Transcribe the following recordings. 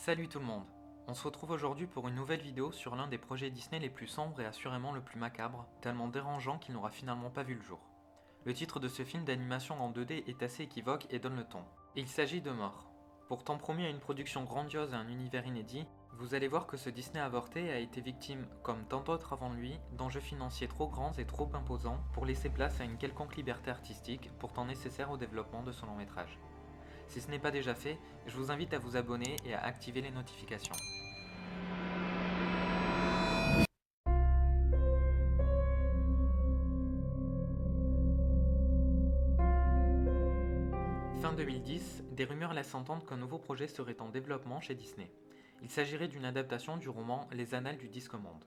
Salut tout le monde. On se retrouve aujourd'hui pour une nouvelle vidéo sur l'un des projets Disney les plus sombres et assurément le plus macabre, tellement dérangeant qu'il n'aura finalement pas vu le jour. Le titre de ce film d'animation en 2D est assez équivoque et donne le ton. Il s'agit de Mort. Pourtant promis à une production grandiose et un univers inédit, vous allez voir que ce Disney avorté a été victime, comme tant d'autres avant lui, d'enjeux financiers trop grands et trop imposants pour laisser place à une quelconque liberté artistique pourtant nécessaire au développement de son long métrage. Si ce n'est pas déjà fait, je vous invite à vous abonner et à activer les notifications. Fin 2010, des rumeurs laissent entendre qu'un nouveau projet serait en développement chez Disney. Il s'agirait d'une adaptation du roman Les Annales du Disque-Monde.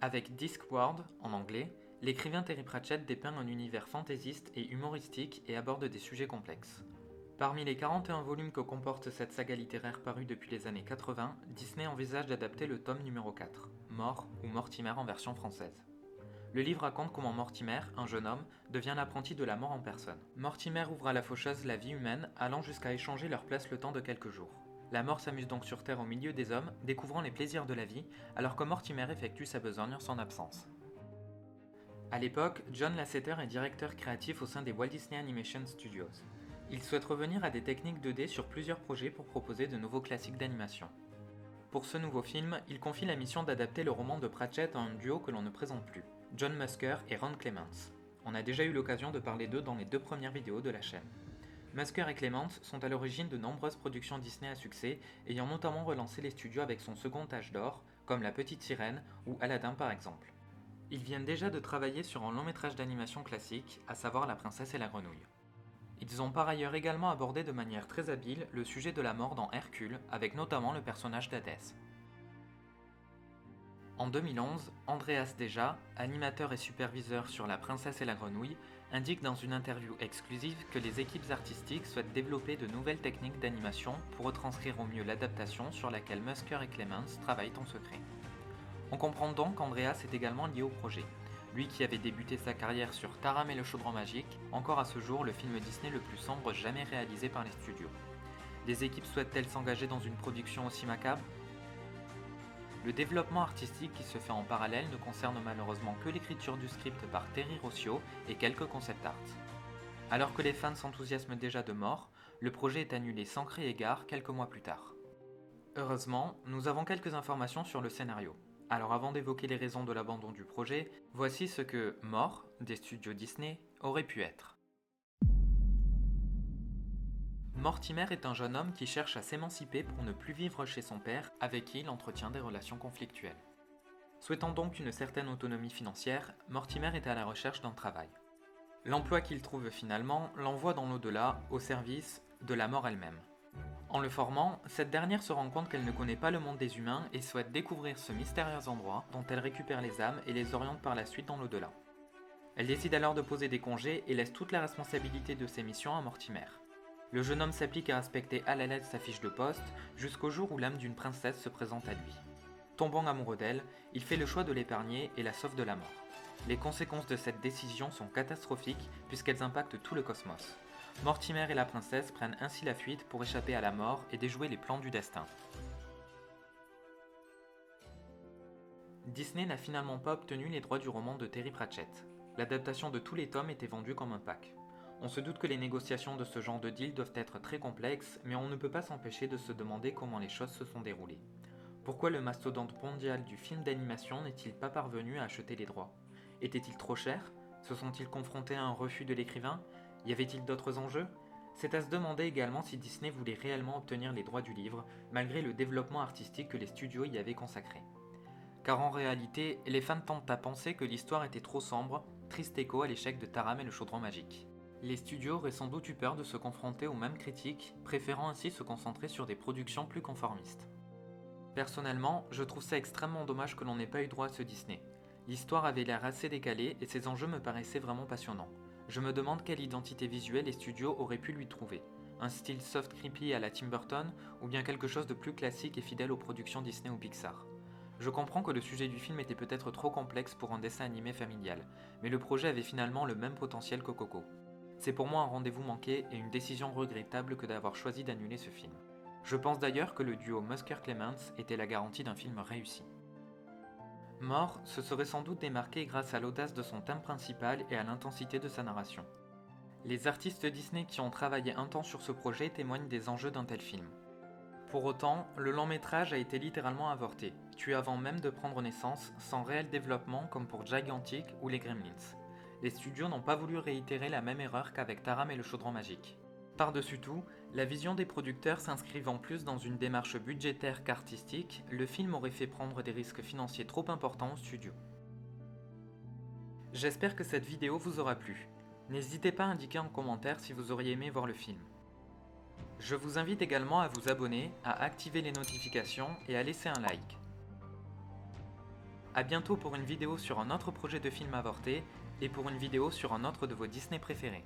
Avec Discworld, en anglais, l'écrivain Terry Pratchett dépeint un univers fantaisiste et humoristique et aborde des sujets complexes. Parmi les 41 volumes que comporte cette saga littéraire parue depuis les années 80, Disney envisage d'adapter le tome numéro 4, Mort ou Mortimer en version française. Le livre raconte comment Mortimer, un jeune homme, devient l'apprenti de la mort en personne. Mortimer ouvre à la faucheuse la vie humaine, allant jusqu'à échanger leur place le temps de quelques jours. La mort s'amuse donc sur Terre au milieu des hommes, découvrant les plaisirs de la vie, alors que Mortimer effectue sa besogne en son absence. A l'époque, John Lasseter est directeur créatif au sein des Walt Disney Animation Studios. Il souhaite revenir à des techniques 2D sur plusieurs projets pour proposer de nouveaux classiques d'animation. Pour ce nouveau film, il confie la mission d'adapter le roman de Pratchett à un duo que l'on ne présente plus, John Musker et Ron Clements. On a déjà eu l'occasion de parler d'eux dans les 2 premières vidéos de la chaîne. Musker et Clements sont à l'origine de nombreuses productions Disney à succès, ayant notamment relancé les studios avec son second âge d'or, comme La Petite Sirène ou Aladdin par exemple. Ils viennent déjà de travailler sur un long métrage d'animation classique, à savoir La Princesse et la Grenouille. Ils ont par ailleurs également abordé de manière très habile le sujet de la mort dans Hercule, avec notamment le personnage d'Hadès. En 2011, Andreas Deja, animateur et superviseur sur La Princesse et la Grenouille, indique dans une interview exclusive que les équipes artistiques souhaitent développer de nouvelles techniques d'animation pour retranscrire au mieux l'adaptation sur laquelle Musker et Clements travaillent en secret. On comprend donc qu'Andreas est également lié au projet, lui qui avait débuté sa carrière sur Taram et le chaudron magique, encore à ce jour le film Disney le plus sombre jamais réalisé par les studios. Les équipes souhaitent-elles s'engager dans une production aussi macabre ? Le développement artistique qui se fait en parallèle ne concerne malheureusement que l'écriture du script par Terry Rossio et quelques concept art. Alors que les fans s'enthousiasment déjà de Mort, le projet est annulé sans cri égard quelques mois plus tard. Heureusement, nous avons quelques informations sur le scénario. Alors avant d'évoquer les raisons de l'abandon du projet, voici ce que Mort, des studios Disney, aurait pu être. Mortimer est un jeune homme qui cherche à s'émanciper pour ne plus vivre chez son père, avec qui il entretient des relations conflictuelles. Souhaitant donc une certaine autonomie financière, Mortimer est à la recherche d'un travail. L'emploi qu'il trouve finalement l'envoie dans l'au-delà, au service de la mort elle-même. En le formant, cette dernière se rend compte qu'elle ne connaît pas le monde des humains et souhaite découvrir ce mystérieux endroit dont elle récupère les âmes et les oriente par la suite dans l'au-delà. Elle décide alors de poser des congés et laisse toute la responsabilité de ses missions à Mortimer. Le jeune homme s'applique à respecter à la lettre sa fiche de poste jusqu'au jour où l'âme d'une princesse se présente à lui. Tombant amoureux d'elle, il fait le choix de l'épargner et la sauve de la mort. Les conséquences de cette décision sont catastrophiques puisqu'elles impactent tout le cosmos. Mortimer et la princesse prennent ainsi la fuite pour échapper à la mort et déjouer les plans du destin. Disney n'a finalement pas obtenu les droits du roman de Terry Pratchett. L'adaptation de tous les tomes était vendue comme un pack. On se doute que les négociations de ce genre de deal doivent être très complexes, mais on ne peut pas s'empêcher de se demander comment les choses se sont déroulées. Pourquoi le mastodonte mondial du film d'animation n'est-il pas parvenu à acheter les droits ? Était-il trop cher ? Se sont-ils confrontés à un refus de l'écrivain ? Y avait-il d'autres enjeux ? C'est à se demander également si Disney voulait réellement obtenir les droits du livre, malgré le développement artistique que les studios y avaient consacré. Car en réalité, les fans tentent à penser que l'histoire était trop sombre, triste écho à l'échec de Taram et le chaudron magique. Les studios auraient sans doute eu peur de se confronter aux mêmes critiques, préférant ainsi se concentrer sur des productions plus conformistes. Personnellement, je trouve ça extrêmement dommage que l'on n'ait pas eu droit à ce Disney. L'histoire avait l'air assez décalée et ses enjeux me paraissaient vraiment passionnants. Je me demande quelle identité visuelle les studios auraient pu lui trouver. Un style soft creepy à la Tim Burton ou bien quelque chose de plus classique et fidèle aux productions Disney ou Pixar. Je comprends que le sujet du film était peut-être trop complexe pour un dessin animé familial, mais le projet avait finalement le même potentiel que Coco. C'est pour moi un rendez-vous manqué et une décision regrettable que d'avoir choisi d'annuler ce film. Je pense d'ailleurs que le duo Musker-Clements était la garantie d'un film réussi. More se serait sans doute démarqué grâce à l'audace de son thème principal et à l'intensité de sa narration. Les artistes Disney qui ont travaillé un temps sur ce projet témoignent des enjeux d'un tel film. Pour autant, le long métrage a été littéralement avorté, tué avant même de prendre naissance, sans réel développement comme pour Gigantic ou les Gremlins. Les studios n'ont pas voulu réitérer la même erreur qu'avec Taram et le chaudron magique. Par-dessus tout, la vision des producteurs s'inscrivant plus dans une démarche budgétaire qu'artistique, le film aurait fait prendre des risques financiers trop importants aux studios. J'espère que cette vidéo vous aura plu. N'hésitez pas à indiquer en commentaire si vous auriez aimé voir le film. Je vous invite également à vous abonner, à activer les notifications et à laisser un like. A bientôt pour une vidéo sur un autre projet de film avorté et pour une vidéo sur un autre de vos Disney préférés.